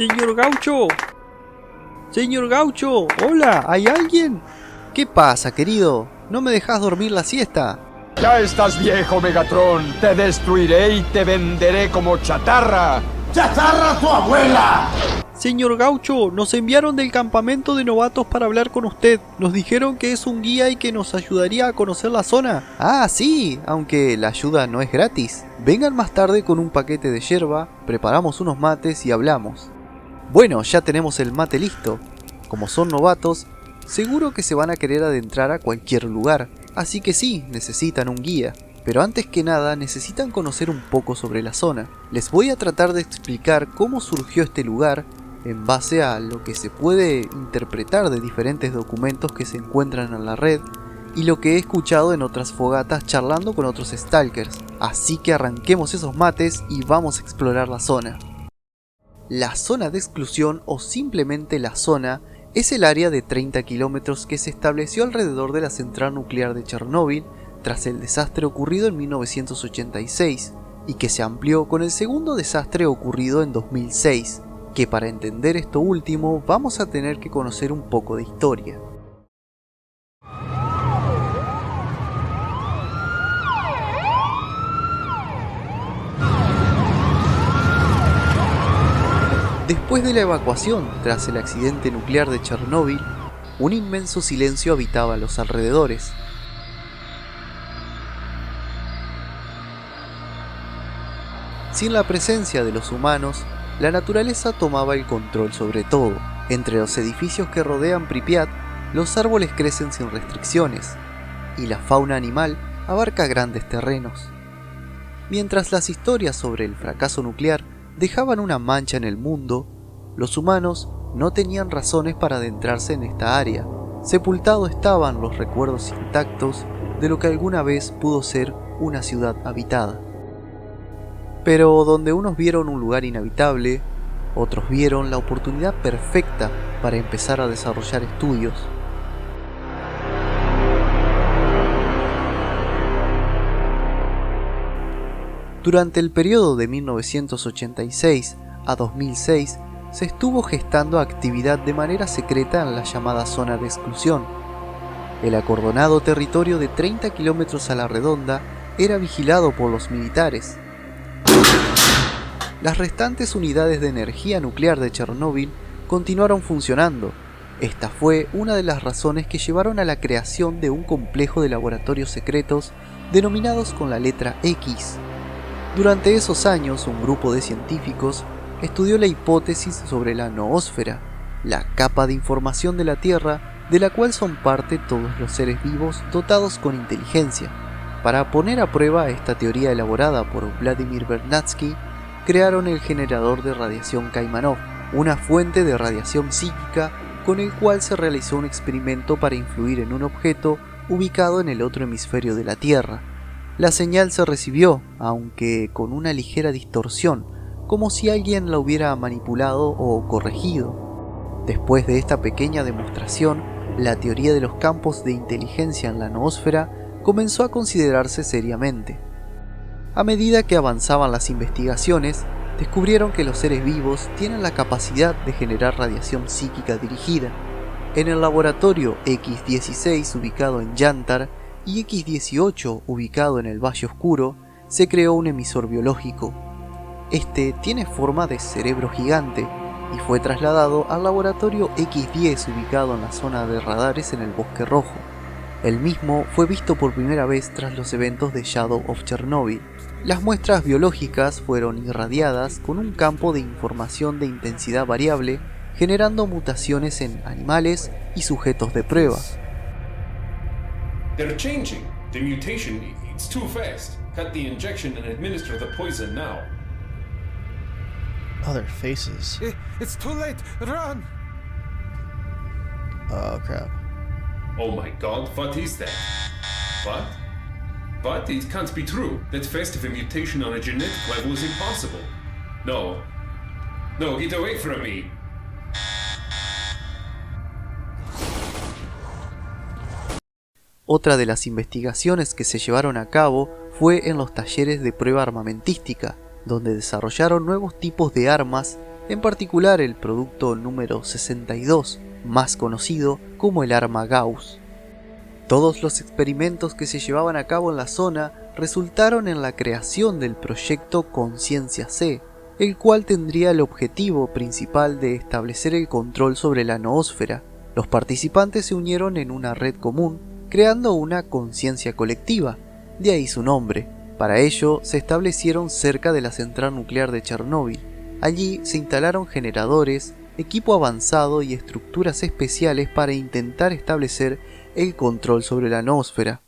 ¡Señor Gaucho! ¡Señor Gaucho! ¡Hola! ¿Hay alguien? ¿Qué pasa, querido? ¿No me dejas dormir la siesta? Ya estás viejo, Megatron. Te destruiré y te venderé como chatarra. ¡Chatarra tu abuela! Señor Gaucho, nos enviaron del campamento de novatos para hablar con usted. Nos dijeron que es un guía y que nos ayudaría a conocer la zona. Ah, sí, aunque la ayuda no es gratis. Vengan más tarde con un paquete de yerba, preparamos unos mates y hablamos. Bueno, ya tenemos el mate listo. Como son novatos, seguro que se van a querer adentrar a cualquier lugar. Así que sí, necesitan un guía. Pero antes que nada necesitan conocer un poco sobre la zona. Les voy a tratar de explicar cómo surgió este lugar en base a lo que se puede interpretar de diferentes documentos que se encuentran en la red y lo que he escuchado en otras fogatas charlando con otros stalkers. Así que arranquemos esos mates y vamos a explorar la zona. La zona de exclusión, o simplemente la zona, es el área de 30 kilómetros que se estableció alrededor de la central nuclear de Chernóbil tras el desastre ocurrido en 1986 y que se amplió con el segundo desastre ocurrido en 2006, que para entender esto último vamos a tener que conocer un poco de historia. Después de la evacuación tras el accidente nuclear de Chernóbil, un inmenso silencio habitaba los alrededores. Sin la presencia de los humanos, la naturaleza tomaba el control sobre todo. Entre los edificios que rodean Pripyat, los árboles crecen sin restricciones, y la fauna animal abarca grandes terrenos. Mientras las historias sobre el fracaso nuclear dejaban una mancha en el mundo, los humanos no tenían razones para adentrarse en esta área. Sepultados estaban los recuerdos intactos de lo que alguna vez pudo ser una ciudad habitada. Pero donde unos vieron un lugar inhabitable, otros vieron la oportunidad perfecta para empezar a desarrollar estudios. Durante el periodo de 1986 a 2006 se estuvo gestando actividad de manera secreta en la llamada zona de exclusión. El acordonado territorio de 30 kilómetros a la redonda era vigilado por los militares. Las restantes unidades de energía nuclear de Chernóbil continuaron funcionando. Esta fue una de las razones que llevaron a la creación de un complejo de laboratorios secretos denominados con la letra X. Durante esos años, un grupo de científicos estudió la hipótesis sobre la noósfera, la capa de información de la Tierra de la cual son parte todos los seres vivos dotados con inteligencia. Para poner a prueba esta teoría elaborada por Vladimir Vernadsky, crearon el generador de radiación Kaimanov, una fuente de radiación psíquica con el cual se realizó un experimento para influir en un objeto ubicado en el otro hemisferio de la Tierra. La señal se recibió, aunque con una ligera distorsión, como si alguien la hubiera manipulado o corregido. Después de esta pequeña demostración, la teoría de los campos de inteligencia en la noósfera comenzó a considerarse seriamente. A medida que avanzaban las investigaciones, descubrieron que los seres vivos tienen la capacidad de generar radiación psíquica dirigida. En el laboratorio X-16 ubicado en Yantar y X-18 ubicado en el Valle Oscuro, se creó un emisor biológico. Este tiene forma de cerebro gigante y fue trasladado al laboratorio X-10 ubicado en la zona de radares en el Bosque Rojo. El mismo fue visto por primera vez tras los eventos de Shadow of Chernobyl. Las muestras biológicas fueron irradiadas con un campo de información de intensidad variable, generando mutaciones en animales y sujetos de prueba. They're changing. The mutation, it's too fast. Cut the injection and administer the poison now. Oh, their faces. It's too late. Run! Oh, crap. Oh my god, what is that? What? But it can't be true. That fast of a mutation on a genetic level is impossible. No. No, get away from me! Otra de las investigaciones que se llevaron a cabo fue en los talleres de prueba armamentística, donde desarrollaron nuevos tipos de armas en particular el producto número 62, más conocido como el arma Gauss. Todos los experimentos que se llevaban a cabo en la zona resultaron en la creación del proyecto Conciencia C, el cual tendría el objetivo principal de establecer el control sobre la noósfera. Los participantes se unieron en una red común, creando una conciencia colectiva, de ahí su nombre. Para ello se establecieron cerca de la central nuclear de Chernóbil. Allí se instalaron generadores, equipo avanzado y estructuras especiales para intentar establecer el control sobre la noósfera.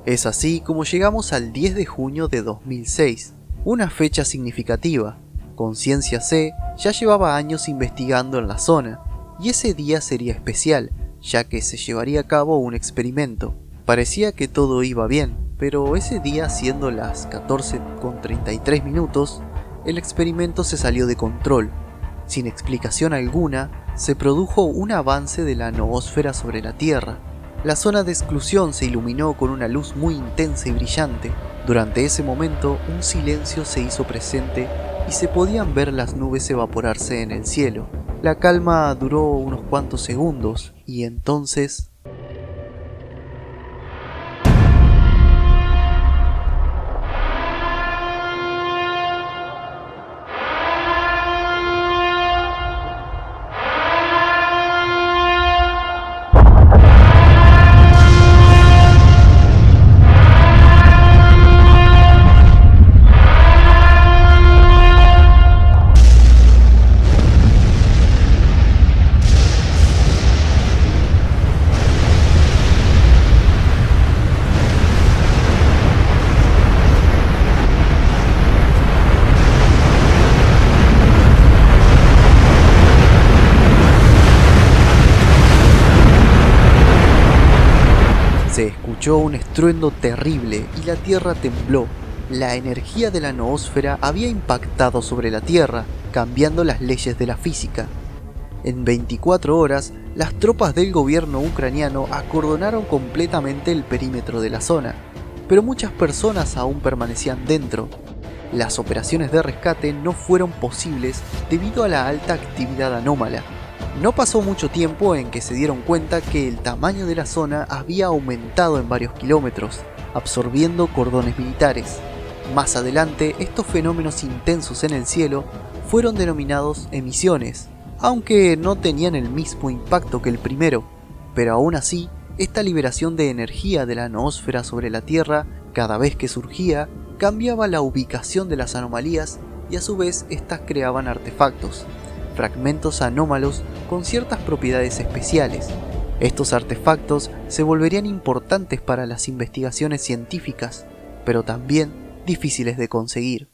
Es así como llegamos al 10 de junio de 2006, una fecha significativa. Conciencia C ya llevaba años investigando en la zona, y ese día sería especial, ya que se llevaría a cabo un experimento. Parecía que todo iba bien, pero ese día, siendo las 14:33, el experimento se salió de control. Sin explicación alguna, se produjo un avance de la noósfera sobre la Tierra. La zona de exclusión se iluminó con una luz muy intensa y brillante. Durante ese momento, un silencio se hizo presente y se podían ver las nubes evaporarse en el cielo. La calma duró unos cuantos segundos y entonces... Se escuchó un estruendo terrible y la Tierra tembló. La energía de la noósfera había impactado sobre la Tierra, cambiando las leyes de la física. En 24 horas, las tropas del gobierno ucraniano acordonaron completamente el perímetro de la zona, pero muchas personas aún permanecían dentro. Las operaciones de rescate no fueron posibles debido a la alta actividad anómala. No pasó mucho tiempo en que se dieron cuenta que el tamaño de la zona había aumentado en varios kilómetros, absorbiendo cordones militares. Más adelante, estos fenómenos intensos en el cielo fueron denominados emisiones, aunque no tenían el mismo impacto que el primero, pero aún así, esta liberación de energía de la noósfera sobre la Tierra, cada vez que surgía, cambiaba la ubicación de las anomalías y a su vez estas creaban artefactos, fragmentos anómalos con ciertas propiedades especiales. Estos artefactos se volverían importantes para las investigaciones científicas, pero también difíciles de conseguir.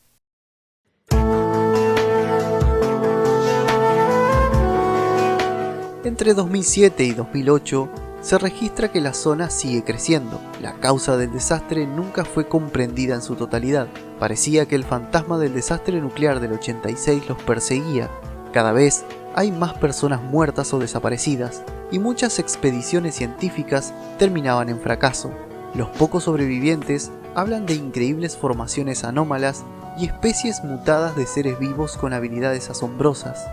Entre 2007 y 2008 se registra que la zona sigue creciendo. La causa del desastre nunca fue comprendida en su totalidad. Parecía que el fantasma del desastre nuclear del 86 los perseguía. Cada vez hay más personas muertas o desaparecidas, y muchas expediciones científicas terminaban en fracaso. Los pocos sobrevivientes hablan de increíbles formaciones anómalas y especies mutadas de seres vivos con habilidades asombrosas.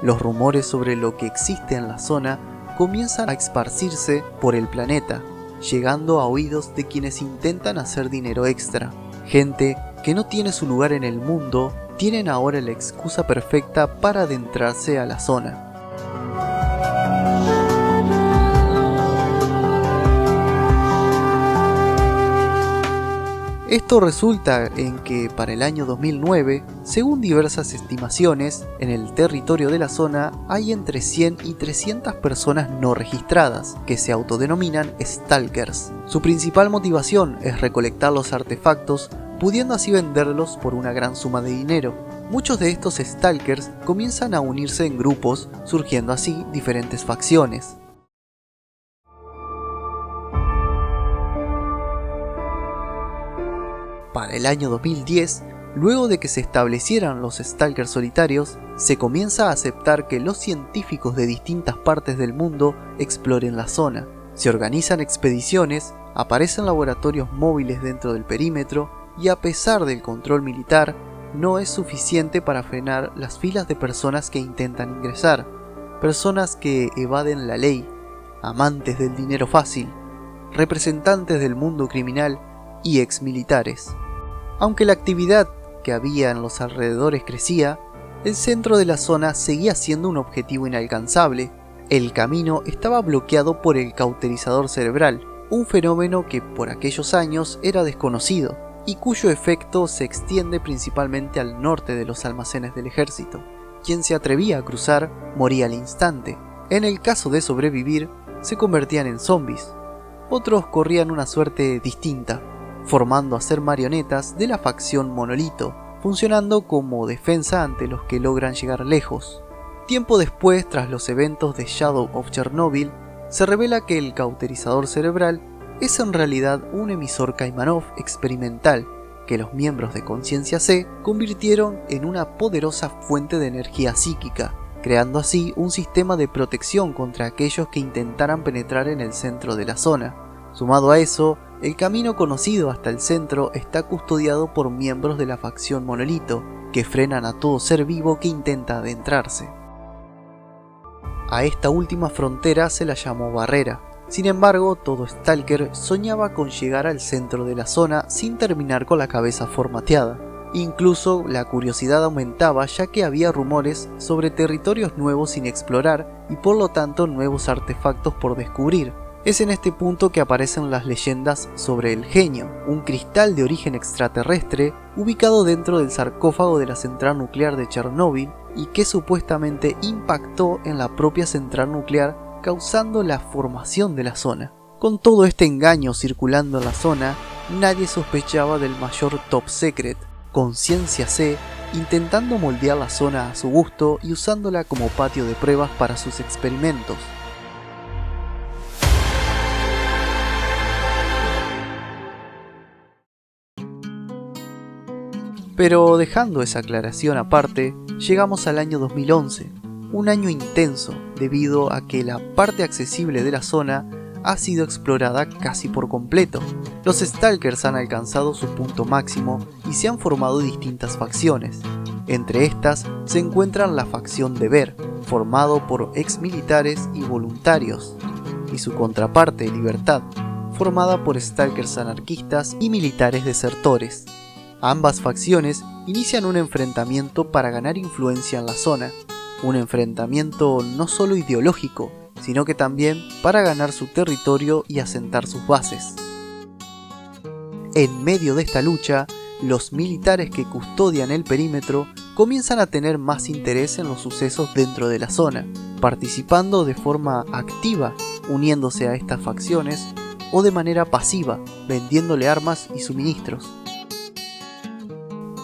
Los rumores sobre lo que existe en la zona comienzan a esparcirse por el planeta, llegando a oídos de quienes intentan hacer dinero extra. Gente que no tiene su lugar en el mundo tienen ahora la excusa perfecta para adentrarse a la zona. Esto resulta en que para el año 2009, según diversas estimaciones, en el territorio de la zona hay entre 100 y 300 personas no registradas, que se autodenominan Stalkers. Su principal motivación es recolectar los artefactos, pudiendo así venderlos por una gran suma de dinero. Muchos de estos Stalkers comienzan a unirse en grupos, surgiendo así diferentes facciones. Para el año 2010, luego de que se establecieran los Stalkers solitarios, se comienza a aceptar que los científicos de distintas partes del mundo exploren la zona. Se organizan expediciones Aparecen laboratorios móviles dentro del perímetro y a pesar del control militar, no es suficiente para frenar las filas de personas que intentan ingresar, personas que evaden la ley, amantes del dinero fácil, representantes del mundo criminal y exmilitares. Aunque la actividad que había en los alrededores crecía, el centro de la zona seguía siendo un objetivo inalcanzable. El camino estaba bloqueado por el cauterizador cerebral, un fenómeno que por aquellos años era desconocido y cuyo efecto se extiende principalmente al norte de los almacenes del ejército. Quien se atrevía a cruzar moría al instante. En el caso de sobrevivir, se convertían en zombies. Otros corrían una suerte distinta, formando a ser marionetas de la facción Monolito, funcionando como defensa ante los que logran llegar lejos. Tiempo después, tras los eventos de Shadow of Chernobyl, se revela que el cauterizador cerebral es en realidad un emisor Kaimanov experimental que los miembros de Conciencia C convirtieron en una poderosa fuente de energía psíquica, creando así un sistema de protección contra aquellos que intentaran penetrar en el centro de la zona. Sumado a eso, el camino conocido hasta el centro está custodiado por miembros de la facción Monolito, que frenan a todo ser vivo que intenta adentrarse. A esta última frontera se la llamó Barrera. Sin embargo, todo Stalker soñaba con llegar al centro de la zona sin terminar con la cabeza formateada. Incluso la curiosidad aumentaba ya que había rumores sobre territorios nuevos sin explorar y por lo tanto nuevos artefactos por descubrir. Es en este punto que aparecen las leyendas sobre el Genio, un cristal de origen extraterrestre ubicado dentro del sarcófago de la central nuclear de Chernóbil y que supuestamente impactó en la propia central nuclear, causando la formación de la zona. Con todo este engaño circulando en la zona, nadie sospechaba del mayor top secret, Conciencia C, intentando moldear la zona a su gusto y usándola como patio de pruebas para sus experimentos. Pero dejando esa aclaración aparte, llegamos al año 2011, un año intenso debido a que la parte accesible de la zona ha sido explorada casi por completo. Los Stalkers han alcanzado su punto máximo y se han formado distintas facciones. Entre estas se encuentran la facción Deber, formado por exmilitares y voluntarios, y su contraparte Libertad, formada por Stalkers anarquistas y militares desertores. Ambas facciones inician un enfrentamiento para ganar influencia en la zona, un enfrentamiento no solo ideológico, sino que también para ganar su territorio y asentar sus bases. En medio de esta lucha, los militares que custodian el perímetro comienzan a tener más interés en los sucesos dentro de la zona, participando de forma activa, uniéndose a estas facciones, o de manera pasiva, vendiéndole armas y suministros.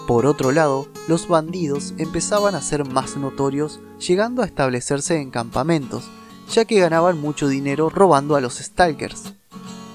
Por otro lado, los bandidos empezaban a ser más notorios, llegando a establecerse en campamentos, ya que ganaban mucho dinero robando a los Stalkers.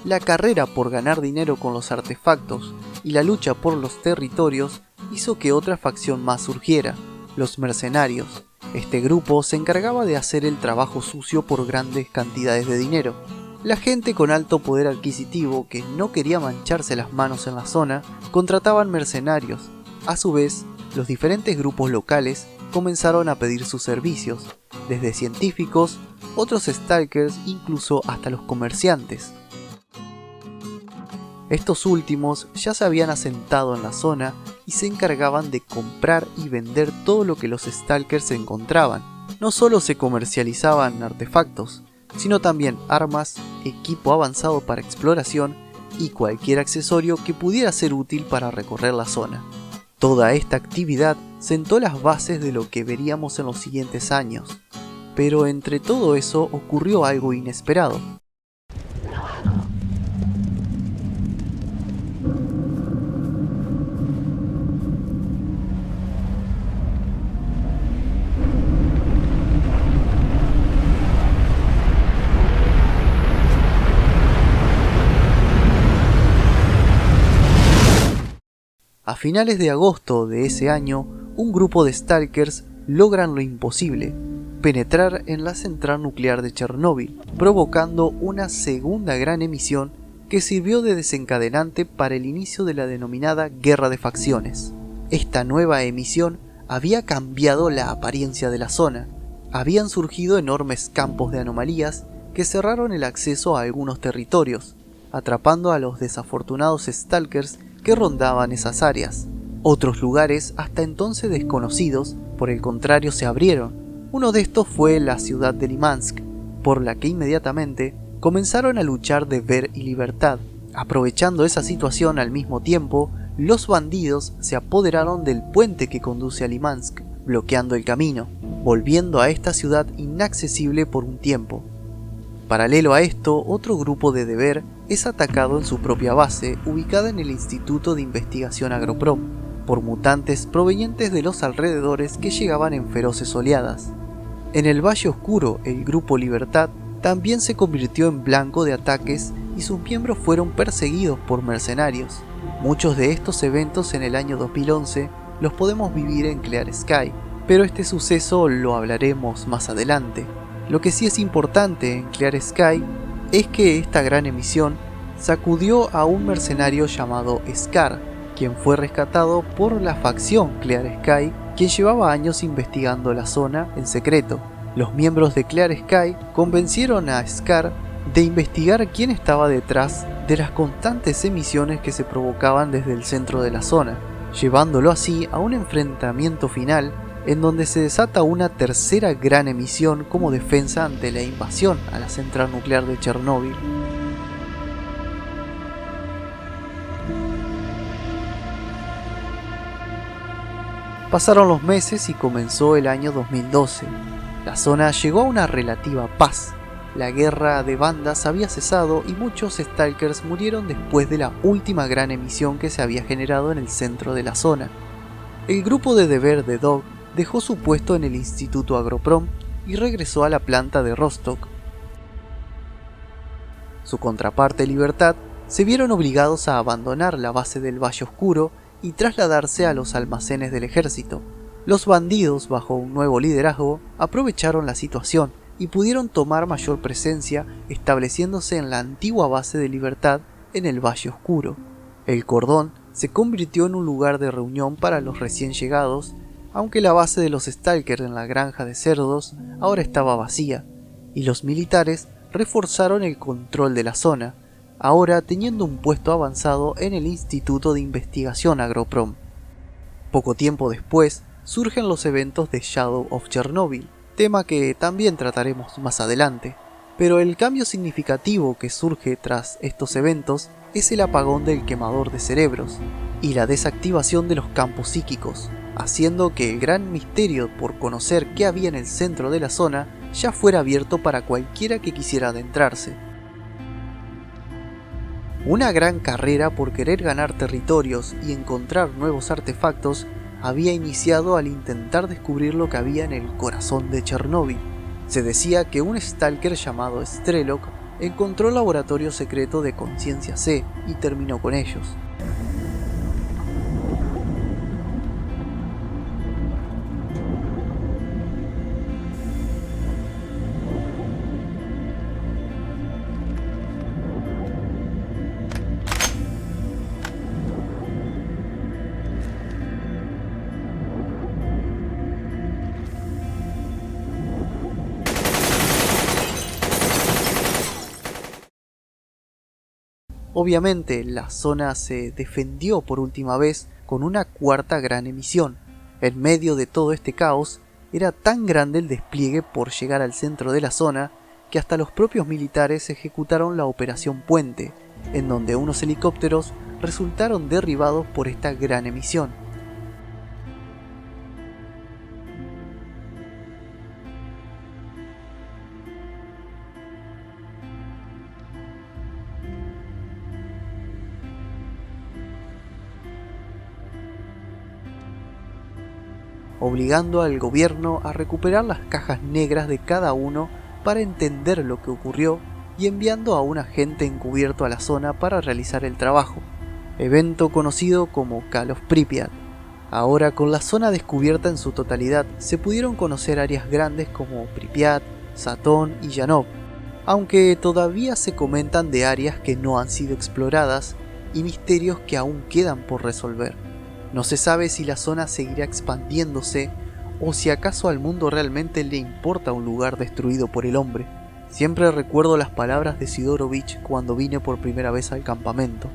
La carrera por ganar dinero con los artefactos y la lucha por los territorios hizo que otra facción más surgiera, los mercenarios. Este grupo se encargaba de hacer el trabajo sucio por grandes cantidades de dinero. La gente con alto poder adquisitivo que no quería mancharse las manos en la zona, contrataban mercenarios. A su vez, los diferentes grupos locales comenzaron a pedir sus servicios, desde científicos, otros Stalkers, incluso hasta los comerciantes. Estos últimos ya se habían asentado en la zona y se encargaban de comprar y vender todo lo que los Stalkers encontraban. No solo se comercializaban artefactos, sino también armas, equipo avanzado para exploración y cualquier accesorio que pudiera ser útil para recorrer la zona. Toda esta actividad sentó las bases de lo que veríamos en los siguientes años, pero entre todo eso ocurrió algo inesperado. A finales de agosto de ese año, un grupo de Stalkers logran lo imposible, penetrar en la central nuclear de Chernóbil, provocando una segunda gran emisión que sirvió de desencadenante para el inicio de la denominada Guerra de Facciones. Esta nueva emisión había cambiado la apariencia de la zona. Habían surgido enormes campos de anomalías que cerraron el acceso a algunos territorios, atrapando a los desafortunados Stalkers que rondaban esas áreas. Otros lugares, hasta entonces desconocidos, por el contrario se abrieron. Uno de estos fue la ciudad de Limansk, por la que inmediatamente comenzaron a luchar Deber y Libertad. Aprovechando esa situación al mismo tiempo, los bandidos se apoderaron del puente que conduce a Limansk, bloqueando el camino, volviendo a esta ciudad inaccesible por un tiempo. Paralelo a esto, otro grupo de Deber es atacado en su propia base, ubicada en el Instituto de Investigación Agroprom, por mutantes provenientes de los alrededores que llegaban en feroces oleadas. En el Valle Oscuro, el grupo Libertad también se convirtió en blanco de ataques y sus miembros fueron perseguidos por mercenarios. Muchos de estos eventos en el año 2011 los podemos vivir en Clear Sky, pero este suceso lo hablaremos más adelante. Lo que sí es importante en Clear Sky es que esta gran emisión sacudió a un mercenario llamado Scar, quien fue rescatado por la facción Clear Sky, quien llevaba años investigando la zona en secreto. Los miembros de Clear Sky convencieron a Scar de investigar quién estaba detrás de las constantes emisiones que se provocaban desde el centro de la zona, llevándolo así a un enfrentamiento final en donde se desata una tercera gran emisión como defensa ante la invasión a la central nuclear de Chernóbil. Pasaron los meses y comenzó el año 2012. La zona llegó a una relativa paz. La guerra de bandas había cesado y muchos Stalkers murieron después de la última gran emisión que se había generado en el centro de la zona. El grupo de Deber de Dog dejó su puesto en el Instituto Agroprom y regresó a la planta de Rostock. Su contraparte Libertad se vieron obligados a abandonar la base del Valle Oscuro y trasladarse a los almacenes del ejército. Los bandidos, bajo un nuevo liderazgo, aprovecharon la situación y pudieron tomar mayor presencia, estableciéndose en la antigua base de Libertad en el Valle Oscuro. El cordón se convirtió en un lugar de reunión para los recién llegados, aunque la base de los Stalkers en la granja de cerdos ahora estaba vacía, y los militares reforzaron el control de la zona, ahora teniendo un puesto avanzado en el Instituto de Investigación Agroprom. Poco tiempo después, surgen los eventos de Shadow of Chernobyl, tema que también trataremos más adelante, pero el cambio significativo que surge tras estos eventos es el apagón del quemador de cerebros y la desactivación de los campos psíquicos, haciendo que el gran misterio por conocer qué había en el centro de la zona ya fuera abierto para cualquiera que quisiera adentrarse. Una gran carrera por querer ganar territorios y encontrar nuevos artefactos había iniciado al intentar descubrir lo que había en el corazón de Chernóbil. Se decía que un Stalker llamado Strelok encontró el laboratorio secreto de Conciencia C y terminó con ellos. Obviamente, la zona se defendió por última vez con una cuarta gran emisión. En medio de todo este caos, era tan grande el despliegue por llegar al centro de la zona que hasta los propios militares ejecutaron la Operación Puente, en donde unos helicópteros resultaron derribados por esta gran emisión. Obligando al gobierno a recuperar las cajas negras de cada uno para entender lo que ocurrió y enviando a un agente encubierto a la zona para realizar el trabajo, evento conocido como Call of Pripyat. Ahora, con la zona descubierta en su totalidad, se pudieron conocer áreas grandes como Pripyat, Satón y Yanov. aunque todavía se comentan de áreas que no han sido exploradas y misterios que aún quedan por resolver. No se sabe si la zona seguirá expandiéndose o si acaso al mundo realmente le importa un lugar destruido por el hombre. Siempre recuerdo las palabras de Sidorovich cuando vine por primera vez al campamento.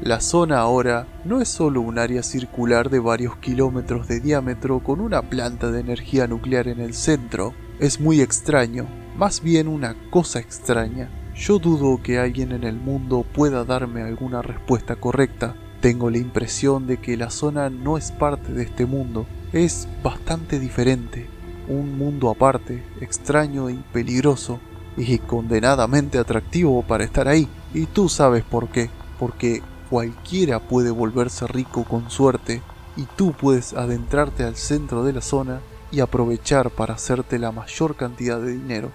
La zona ahora no es solo un área circular de varios kilómetros de diámetro con una planta de energía nuclear en el centro. Es muy extraño, más bien una cosa extraña. Yo dudo que alguien en el mundo pueda darme alguna respuesta correcta. Tengo la impresión de que la zona no es parte de este mundo, es bastante diferente. Un mundo aparte, extraño y peligroso, y condenadamente atractivo para estar ahí. Y tú sabes por qué, porque cualquiera puede volverse rico con suerte, y tú puedes adentrarte al centro de la zona y aprovechar para hacerte la mayor cantidad de dinero.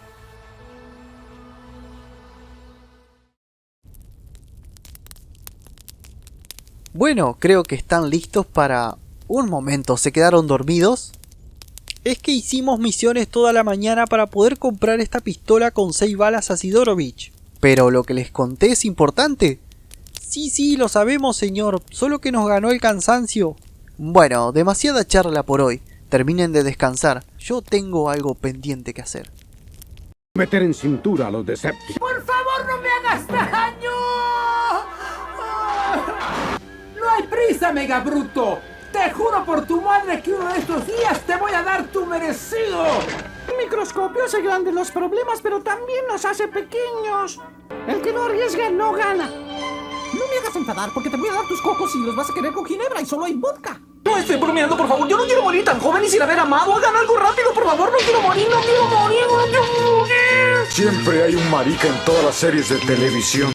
Bueno, creo que están listos para... Un momento, ¿se quedaron dormidos? Es que hicimos misiones toda la mañana para poder comprar esta pistola con 6 balas a Sidorovich. Pero lo que les conté es importante. Sí, lo sabemos, señor, solo que nos ganó el cansancio. Bueno, demasiada charla por hoy. Terminen de descansar, yo tengo algo pendiente que hacer. Meter en cintura a los Decepticons. ¡Por favor, no me hagas daño! ¡No hay prisa, mega bruto! ¡Te juro por tu madre que uno de estos días te voy a dar tu merecido! El microscopio hace grandes los problemas, pero también los hace pequeños. El que no arriesga no gana. No me hagas enfadar porque te voy a dar tus cocos y los vas a querer con ginebra y solo hay vodka. No estoy bromeando, por favor. Yo no quiero morir tan joven y sin haber amado. Hagan algo rápido, por favor. No quiero morir, no quiero morir, no quiero morir. Siempre hay un marica en todas las series de televisión.